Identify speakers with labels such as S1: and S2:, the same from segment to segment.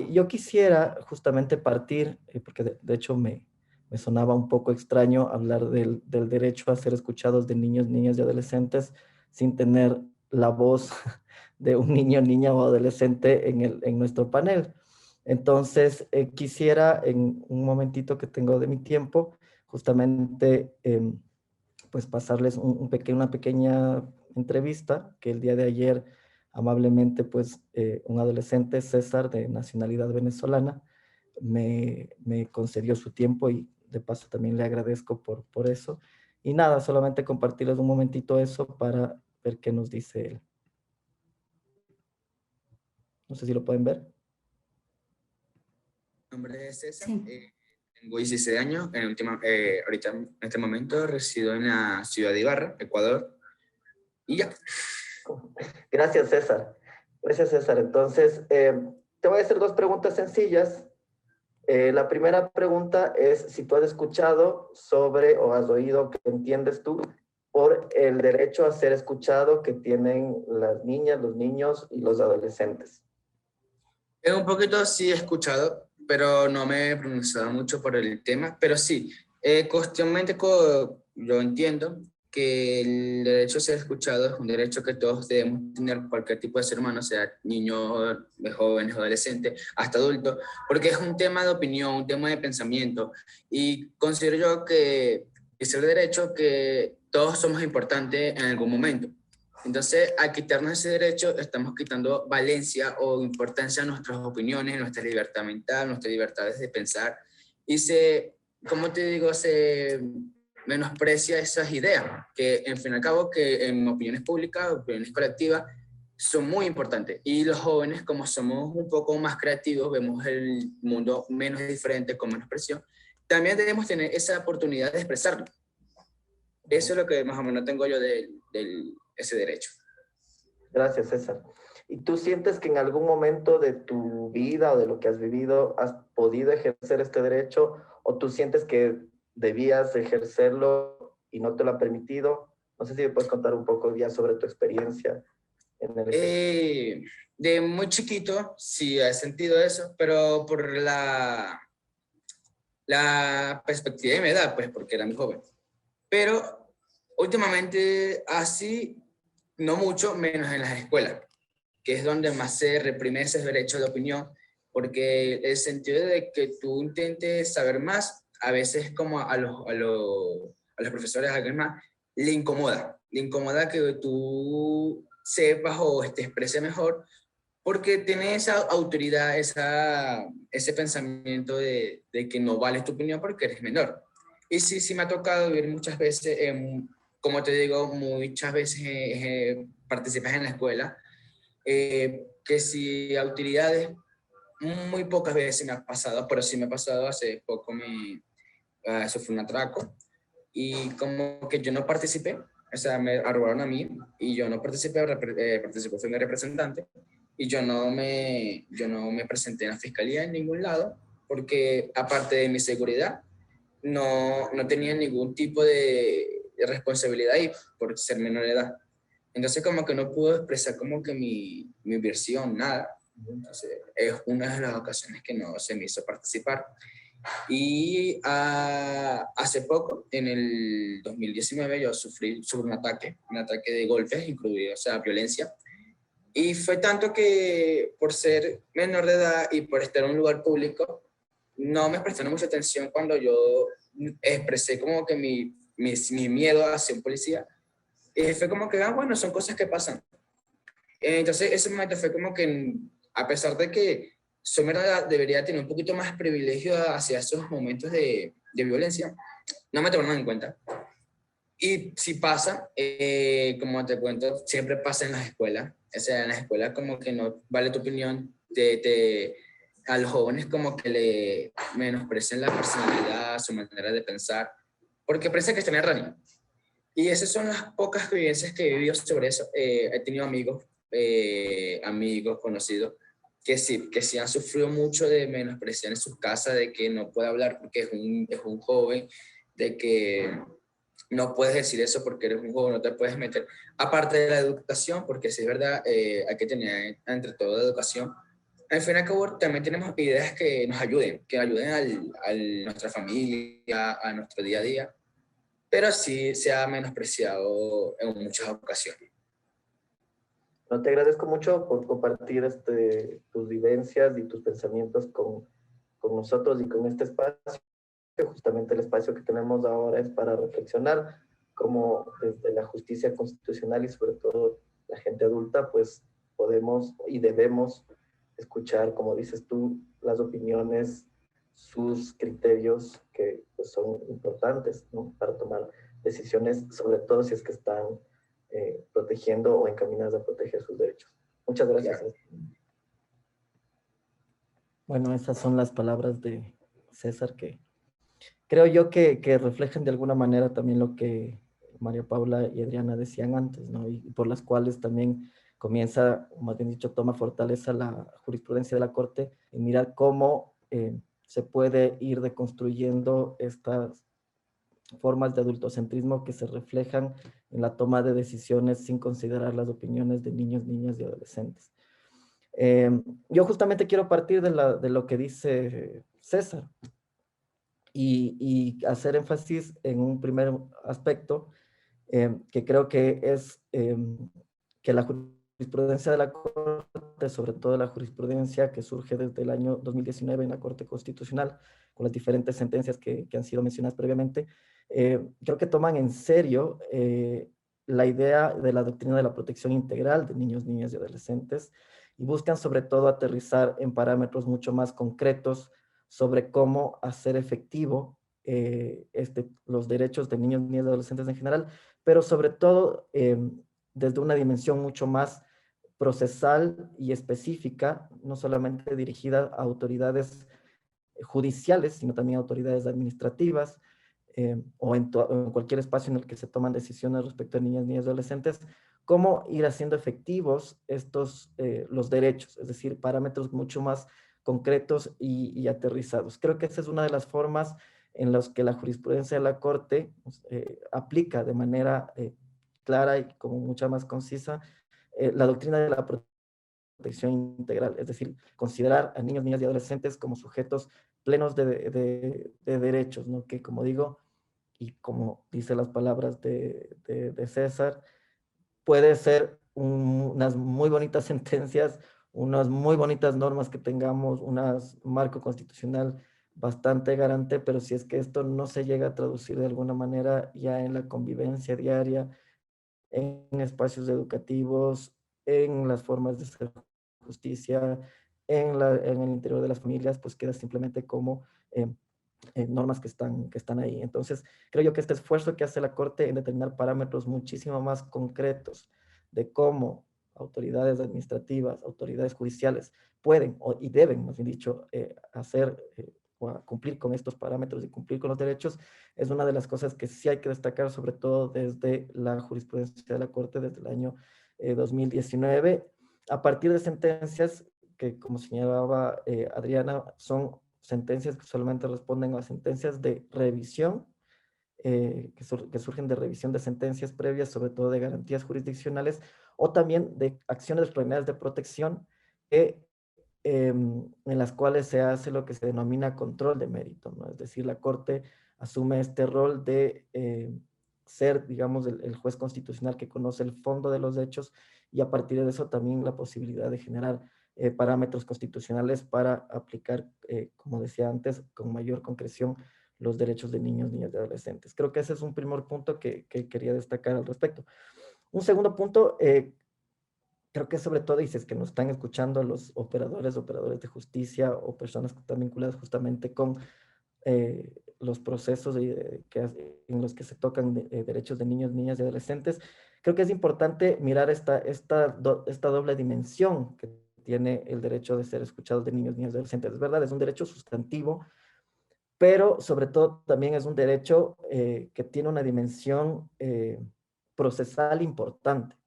S1: Yo quisiera justamente partir, porque de hecho me sonaba un poco extraño hablar del derecho a ser escuchados de niños, niñas y adolescentes sin tener la voz de un niño, niña o adolescente en nuestro panel. Entonces, quisiera en un momentito que tengo de mi tiempo, justamente pues pasarles una pequeña entrevista que el día de ayer amablemente pues un adolescente, César, de nacionalidad venezolana, me concedió su tiempo y de paso también le agradezco por eso. Y nada, solamente compartirles un momentito eso para ver qué nos dice él. No sé si lo pueden ver.
S2: Mi nombre es César,
S3: Sí.
S2: tengo 16 años, ahorita en este momento resido en la ciudad de Ibarra, Ecuador, y ya.
S1: Gracias, César. Gracias, César. Entonces, te voy a hacer dos preguntas sencillas. La primera pregunta es si tú has escuchado sobre o has oído, que entiendes tú, por el derecho a ser escuchado que tienen las niñas, los niños y los adolescentes.
S2: Un poquito sí he escuchado, pero no me he pronunciado mucho por el tema, pero sí, cuestionmente yo entiendo que el derecho a ser escuchado es un derecho que todos debemos tener, cualquier tipo de ser humano, sea niño, jóvenes, adolescente, hasta adulto, porque es un tema de opinión, un tema de pensamiento, y considero yo que es el derecho que todos somos importantes en algún momento. Entonces, al quitarnos ese derecho, estamos quitando valencia o importancia a nuestras opiniones, nuestra libertad mental, nuestras libertades de pensar. Y como te digo, se menosprecia esas ideas, que en fin y al cabo, que en opiniones públicas, opiniones colectivas, son muy importantes. Y los jóvenes, como somos un poco más creativos, vemos el mundo menos diferente, con menos presión, también debemos tener esa oportunidad de expresarlo. Eso es lo que más o menos tengo yo de ese derecho.
S1: Gracias, César. ¿Y tú sientes que en algún momento de tu vida o de lo que has vivido has podido ejercer este derecho o tú sientes que debías ejercerlo y no te lo ha permitido? No sé si me puedes contar un poco ya sobre tu experiencia en el ejercicio.
S2: De muy chiquito sí he sentido eso, pero por la perspectiva de mi edad, pues porque era muy joven. Pero últimamente así, no mucho, menos en las escuelas, que es donde más se reprime ese derecho de opinión, porque el sentido de que tú intentes saber más, a veces como a los profesores, a alguien más, le incomoda que tú sepas o te expreses mejor, porque tiene esa autoridad, ese pensamiento de que no vale tu opinión porque eres menor. Y sí, sí me ha tocado vivir muchas veces, como te digo, muchas veces participas en la escuela, que si autoridades, muy pocas veces me ha pasado, pero sí me ha pasado hace poco, eso fue un atraco, y como que yo no participé, o sea, me arrobaron a mí, y yo no participé, participé, fui mi representante, y yo no me presenté en la fiscalía en ningún lado, porque aparte de mi seguridad, no tenía ningún tipo de responsabilidad ahí por ser menor de edad. Entonces como que no pude expresar como que mi versión, nada. Entonces es una de las ocasiones que no se me hizo participar. Y hace poco, en el 2019, yo sufrí un ataque de golpes, incluido, o sea, violencia. Y fue tanto que por ser menor de edad y por estar en un lugar público, no me prestaron mucha atención cuando yo expresé como que mi miedo hacia un policía. Y fue como que, bueno, son cosas que pasan. Entonces, ese momento fue como que, a pesar de que soy menor de edad, debería tener un poquito más privilegio hacia esos momentos de violencia, no me tomaron en cuenta. Y si pasa, como te cuento, siempre pasa en las escuelas. O sea, en las escuelas como que no vale tu opinión, a los jóvenes como que le menosprecian la personalidad, su manera de pensar, porque parece que están erróneos. Y esas son las pocas vivencias que he vivido sobre eso. He tenido amigos conocidos, que sí han sufrido mucho de menospresión en sus casas, de que no puede hablar porque es un joven, de que no puedes decir eso porque eres un joven, no te puedes meter. Aparte de la educación, porque sí es verdad, hay que tener entre todo educación, al fin y al cabo también tenemos ideas que ayuden a nuestra familia, a nuestro día a día, pero sí se ha menospreciado en muchas ocasiones.
S1: No, te agradezco mucho por compartir tus vivencias y tus pensamientos con nosotros y con este espacio. Justamente el espacio que tenemos ahora es para reflexionar cómo desde la justicia constitucional y sobre todo la gente adulta, pues podemos y debemos escuchar, como dices tú, las opiniones, sus criterios que pues, son importantes, ¿no? Para tomar decisiones, sobre todo si es que están protegiendo o encaminadas a proteger sus derechos. Muchas gracias.
S2: Claro.
S1: Bueno, esas son las palabras de César que creo yo que reflejan de alguna manera también lo que María Paula y Adriana decían antes, ¿no? Y por las cuales también comienza, o más bien dicho, toma fortaleza la jurisprudencia de la Corte en mirar cómo se puede ir deconstruyendo estas formas de adultocentrismo que se reflejan en la toma de decisiones sin considerar las opiniones de niños, niñas y adolescentes. Yo justamente quiero partir de lo que dice César y hacer énfasis en un primer aspecto que creo que es que la jurisprudencia de la Corte, sobre todo la jurisprudencia que surge desde el año 2019 en la Corte Constitucional, con las diferentes sentencias que han sido mencionadas previamente, creo que toman en serio la idea de la doctrina de la protección integral de niños, niñas y adolescentes y buscan sobre todo aterrizar en parámetros mucho más concretos sobre cómo hacer efectivo los derechos de niños, niñas y adolescentes en general, pero sobre todo desde una dimensión mucho más procesal y específica, no solamente dirigida a autoridades judiciales, sino también a autoridades administrativas o en cualquier espacio en el que se toman decisiones respecto a niñas, niñas y adolescentes, cómo ir haciendo efectivos los derechos, es decir, parámetros mucho más concretos y aterrizados. Creo que esa es una de las formas en las que la jurisprudencia de la Corte aplica de manera clara y como mucha más concisa la doctrina de la protección integral, es decir, considerar a niños, niñas y adolescentes como sujetos plenos de derechos, ¿no? Que como digo, y como dice las palabras de César, puede ser unas muy bonitas sentencias, unas muy bonitas normas que tengamos, un marco constitucional bastante garante, pero si es que esto no se llega a traducir de alguna manera ya en la convivencia diaria, en espacios educativos, en las formas de hacer justicia, en el interior de las familias, pues queda simplemente como normas que están ahí. Entonces, creo yo que este esfuerzo que hace la Corte en determinar parámetros muchísimo más concretos de cómo autoridades administrativas, autoridades judiciales pueden y deben, más bien dicho, hacer o cumplir con estos parámetros y cumplir con los derechos, es una de las cosas que sí hay que destacar, sobre todo desde la jurisprudencia de la Corte desde el año 2019, a partir de sentencias que, como señalaba Adriana, son sentencias que solamente responden a sentencias de revisión, que surgen de revisión de sentencias previas, sobre todo de garantías jurisdiccionales, o también de acciones extraordinarias de protección en las cuales se hace lo que se denomina control de mérito, ¿no? Es decir, la Corte asume este rol de ser, digamos, el juez constitucional que conoce el fondo de los hechos y a partir de eso también la posibilidad de generar parámetros constitucionales para aplicar, como decía antes, con mayor concreción los derechos de niños, niñas y adolescentes. Creo que ese es un primer punto que quería destacar al respecto. Un segundo punto, creo que sobre todo dices que nos están escuchando los operadores de justicia o personas que están vinculadas justamente con los procesos en los que se tocan derechos de niños, niñas y adolescentes. Creo que es importante mirar esta doble dimensión que tiene el derecho de ser escuchados de niños, niñas y adolescentes. Es verdad, es un derecho sustantivo, pero sobre todo también es un derecho que tiene una dimensión procesal importante.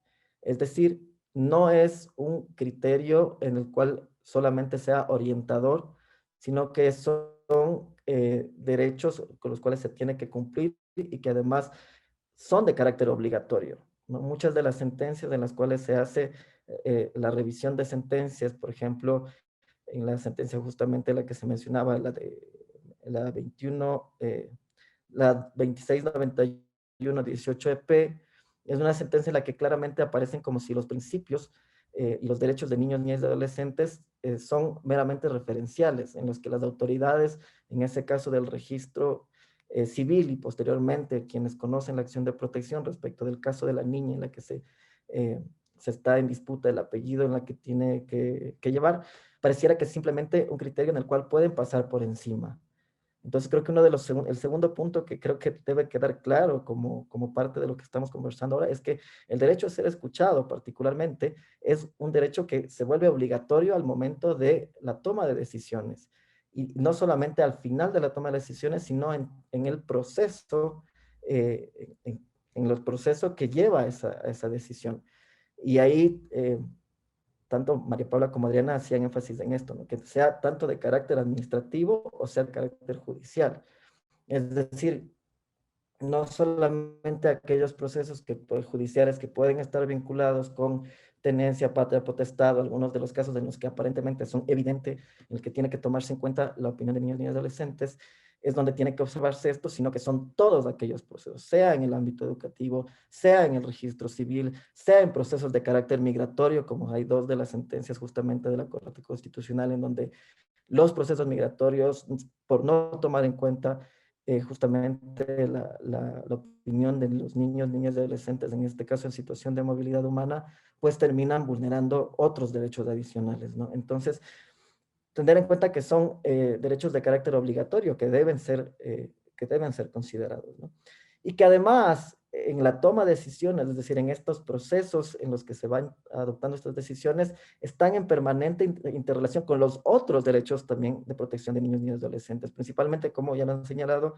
S1: Es decir, no es un criterio en el cual solamente sea orientador, sino que son derechos con los cuales se tiene que cumplir y que además son de carácter obligatorio, ¿no? Muchas de las sentencias en las cuales se hace la revisión de sentencias, por ejemplo, en la sentencia justamente la que se mencionaba, la 21, la 2691-18 EP, es una sentencia en la que claramente aparecen como si los principios y los derechos de niños, niñas y adolescentes son meramente referenciales, en los que las autoridades, en ese caso del registro civil y posteriormente quienes conocen la acción de protección respecto del caso de la niña en la que se está en disputa el apellido en la que tiene que llevar, pareciera que es simplemente un criterio en el cual pueden pasar por encima. Entonces creo que el segundo punto que creo que debe quedar claro como parte de lo que estamos conversando ahora es que el derecho a ser escuchado particularmente es un derecho que se vuelve obligatorio al momento de la toma de decisiones. Y no solamente al final de la toma de decisiones, sino en el proceso, en los procesos que lleva a esa decisión. Y ahí tanto María Paula como Adriana hacían énfasis en esto, ¿no? Que sea tanto de carácter administrativo o sea de carácter judicial. Es decir, no solamente aquellos procesos judiciales que pueden estar vinculados con tenencia, patria, potestad, algunos de los casos en los que aparentemente son evidentes, en el que tiene que tomarse en cuenta la opinión de niños y adolescentes, es donde tiene que observarse esto, sino que son todos aquellos procesos, sea en el ámbito educativo, sea en el registro civil, sea en procesos de carácter migratorio, como hay dos de las sentencias justamente de la Corte Constitucional, en donde los procesos migratorios, por no tomar en cuenta justamente la opinión de los niños, niñas y adolescentes, en este caso en situación de movilidad humana, pues terminan vulnerando otros derechos adicionales, ¿no? Entonces, tener en cuenta que son derechos de carácter obligatorio que deben ser considerados, ¿no? Y que además en la toma de decisiones, es decir, en estos procesos en los que se van adoptando estas decisiones, están en permanente interrelación con los otros derechos también de protección de niños, niñas y adolescentes, principalmente, como ya lo han señalado,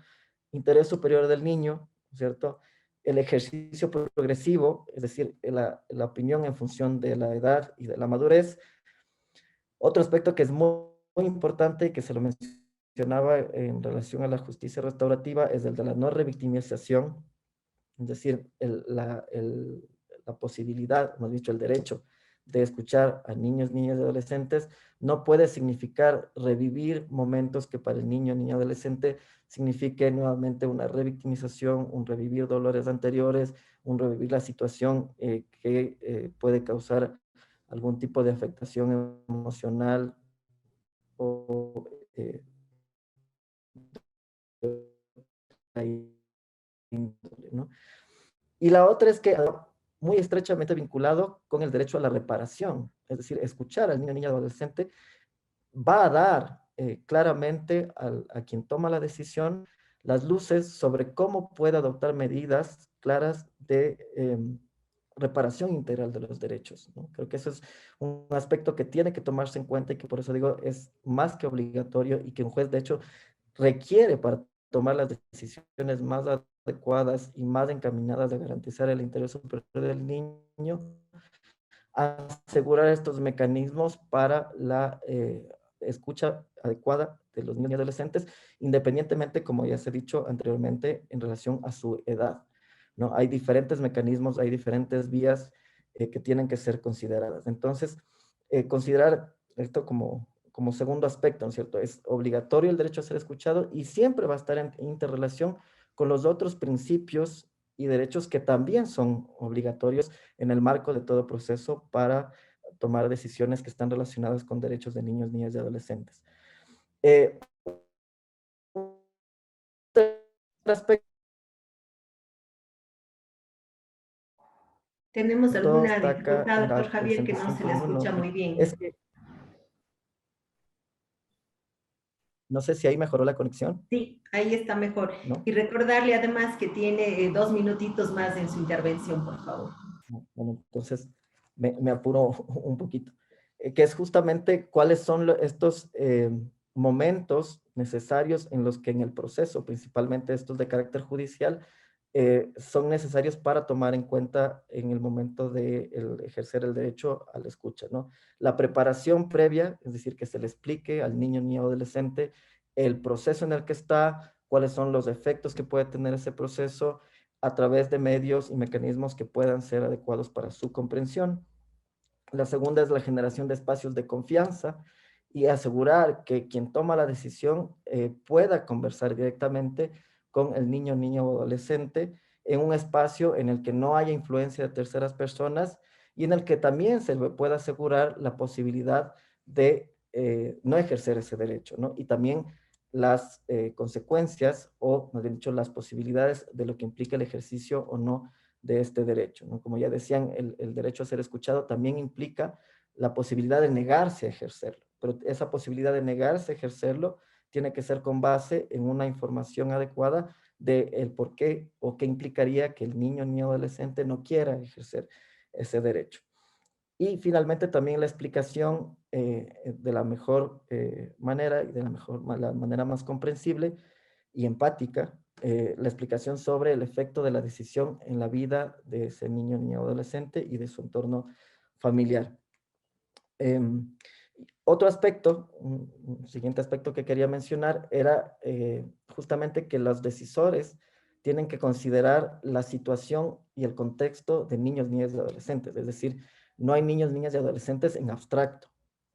S1: interés superior del niño, ¿cierto? El ejercicio progresivo, es decir, la opinión en función de la edad y de la madurez. Otro aspecto que es muy importante y que se lo mencionaba en relación a la justicia restaurativa es el de la no revictimización, es decir, la posibilidad, hemos dicho, el derecho de escuchar a niños, niñas y adolescentes no puede significar revivir momentos que para el niño, niña, adolescente signifique nuevamente una revictimización, un revivir dolores anteriores, un revivir la situación que puede causar algún tipo de afectación emocional o ¿no? Y la otra es que muy estrechamente vinculado con el derecho a la reparación, es decir, escuchar al niño, niña, adolescente va a dar claramente a quien toma la decisión las luces sobre cómo puede adoptar medidas claras de reparación integral de los derechos, ¿no? Creo que eso es un aspecto que tiene que tomarse en cuenta y que por eso digo es más que obligatorio y que un juez de hecho requiere para tomar las decisiones más adecuadas y más encaminadas a garantizar el interés superior del niño, asegurar estos mecanismos para la escucha adecuada de los niños y adolescentes, independientemente, como ya se ha dicho anteriormente, en relación a su edad, ¿no? Hay diferentes mecanismos, hay diferentes vías que tienen que ser consideradas. Entonces, considerar esto como segundo aspecto, ¿no es cierto? Es obligatorio el derecho a ser escuchado y siempre va a estar en interrelación con los otros principios y derechos que también son obligatorios en el marco de todo proceso para tomar decisiones que están relacionadas con derechos de niños, niñas y adolescentes. Eh, Respecto
S3: Tenemos alguna
S1: está acá
S3: dificultad,
S1: en
S3: doctor
S1: la
S3: Javier, que no
S1: presentación
S3: se le
S1: común,
S3: escucha
S1: ¿no?
S3: muy
S1: Es
S3: bien.
S1: que no sé si ahí mejoró la conexión,
S3: Sí, ahí está mejor.
S1: ¿no?
S3: Y recordarle además que tiene 2 minutitos más en su intervención, por favor.
S1: Bueno, entonces me apuro un poquito. Que es justamente cuáles son estos momentos necesarios en los que en el proceso, principalmente estos de carácter judicial, son necesarios para tomar en cuenta en el momento de ejercer el derecho a la escucha, ¿no? La preparación previa, es decir, que se le explique al niño, niña o adolescente el proceso en el que está, cuáles son los efectos que puede tener ese proceso, a través de medios y mecanismos que puedan ser adecuados para su comprensión. La segunda es la generación de espacios de confianza y asegurar que quien toma la decisión pueda conversar directamente con el niño, niña o adolescente en un espacio en el que no haya influencia de terceras personas y en el que también se le pueda asegurar la posibilidad de no ejercer ese derecho, ¿no? Y también las consecuencias o, más bien dicho, las posibilidades de lo que implica el ejercicio o no de este derecho, ¿no? Como ya decían, el derecho a ser escuchado también implica la posibilidad de negarse a ejercerlo, pero esa posibilidad de negarse a ejercerlo tiene que ser con base en una información adecuada de el por qué o qué implicaría que el niño ni adolescente no quiera ejercer ese derecho. Y finalmente también la explicación de la mejor manera y de la manera más comprensible y empática, la explicación sobre el efecto de la decisión en la vida de ese niño, niña o adolescente y de su entorno familiar. Em, Otro aspecto, un siguiente aspecto que quería mencionar era justamente que los decisores tienen que considerar la situación y el contexto de niños, niñas y adolescentes. Es decir, no hay niños, niñas y adolescentes en abstracto.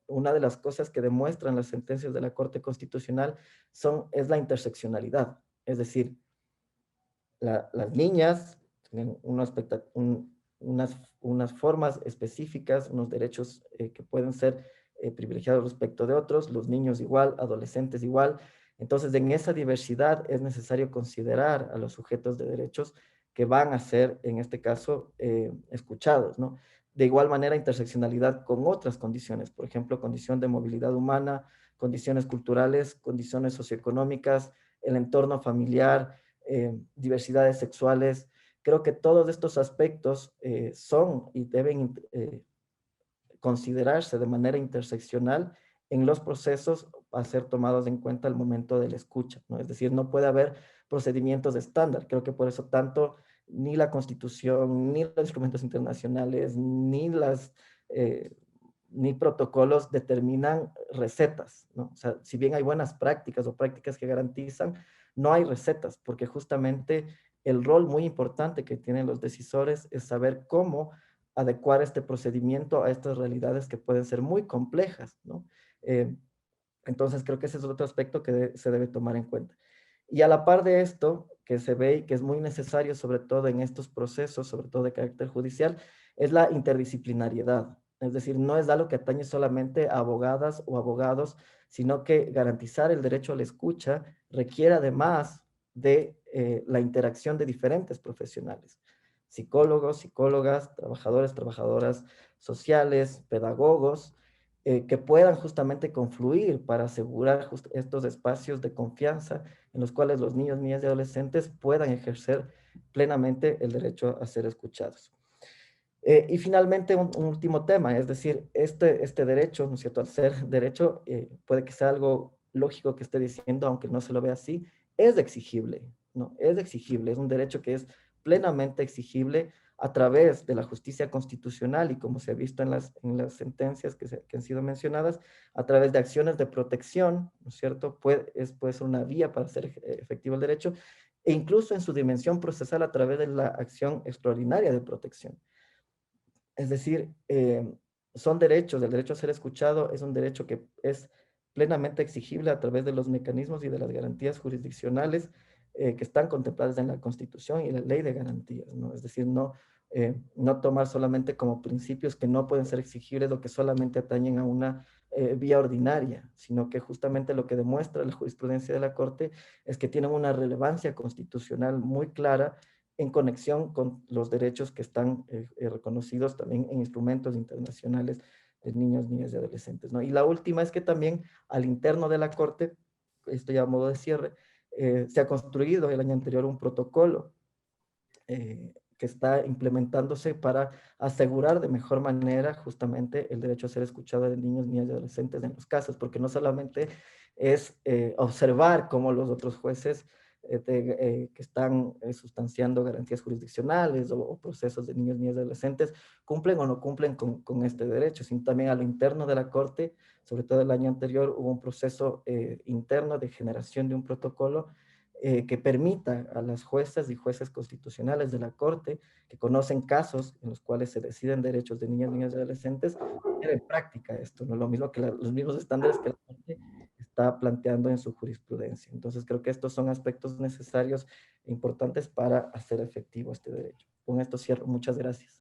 S1: Una de las cosas que demuestran las sentencias de la Corte Constitucional es la interseccionalidad. Es decir, las niñas tienen unas formas específicas, unos derechos que pueden ser privilegiados respecto de otros, los niños igual, adolescentes igual. Entonces, en esa diversidad es necesario considerar a los sujetos de derechos que van a ser, en este caso, escuchados, ¿no? De igual manera, interseccionalidad con otras condiciones, por ejemplo, condición de movilidad humana, condiciones culturales, condiciones socioeconómicas, el entorno familiar, diversidades sexuales. Creo que todos estos aspectos son y deben considerarse de manera interseccional en los procesos a ser tomados en cuenta al momento de la escucha, ¿no? Es decir, no puede haber procedimientos estándar. Creo que por eso tanto ni la Constitución, ni los instrumentos internacionales, eh, ni protocolos determinan recetas, ¿no? O sea, si bien hay buenas prácticas o prácticas que garantizan, no hay recetas, porque justamente el rol muy importante que tienen los decisores es saber cómo adecuar este procedimiento a estas realidades que pueden ser muy complejas, ¿no? Eh, entonces creo que ese es otro aspecto que se debe tomar en cuenta. Y a la par de esto, que se ve y que es muy necesario, sobre todo en estos procesos, sobre todo de carácter judicial, es la interdisciplinariedad. Es decir, no es algo que atañe solamente a abogadas o abogados, sino que garantizar el derecho a la escucha requiere además de la interacción de diferentes profesionales, psicólogos, psicólogas, trabajadores, trabajadoras sociales, pedagogos, que puedan justamente confluir para asegurar estos espacios de confianza en los cuales los niños, niñas y adolescentes puedan ejercer plenamente el derecho a ser escuchados. Y finalmente, un último tema, es decir, este derecho, ¿no es cierto? Al ser derecho, puede que sea algo lógico que esté diciendo, aunque no se lo vea así, es exigible, ¿no? Es exigible, es un derecho que es plenamente exigible a través de la justicia constitucional y como se ha visto en las sentencias que han sido mencionadas, a través de acciones de protección, ¿no es cierto? Puede ser una vía para hacer efectivo el derecho, e incluso en su dimensión procesal a través de la acción extraordinaria de protección. Es decir, son derechos, el derecho a ser escuchado es un derecho que es plenamente exigible a través de los mecanismos y de las garantías jurisdiccionales que están contempladas en la Constitución y la Ley de Garantías, ¿no? Es decir, no tomar solamente como principios que no pueden ser exigibles o que solamente atañen a una vía ordinaria, sino que justamente lo que demuestra la jurisprudencia de la Corte es que tienen una relevancia constitucional muy clara en conexión con los derechos que están reconocidos también en instrumentos internacionales de niños, niñas y adolescentes, ¿no? Y la última es que también al interno de la Corte, esto ya a modo de cierre, se ha construido el año anterior un protocolo que está implementándose para asegurar de mejor manera justamente el derecho a ser escuchado de niños, niñas y adolescentes en los casos, porque no solamente es observar cómo los otros jueces que están sustanciando garantías jurisdiccionales o procesos de niños, niñas y adolescentes cumplen o no cumplen con este derecho, sino también a lo interno de la Corte, sobre todo el año anterior hubo un proceso interno de generación de un protocolo que permita a las juezas y jueces constitucionales de la Corte, que conocen casos en los cuales se deciden derechos de niñas, niñas y adolescentes, poner en práctica esto, no lo mismo que los mismos estándares que la Corte está planteando en su jurisprudencia. Entonces, creo que estos son aspectos necesarios e importantes para hacer efectivo este derecho. Con esto cierro. Muchas gracias.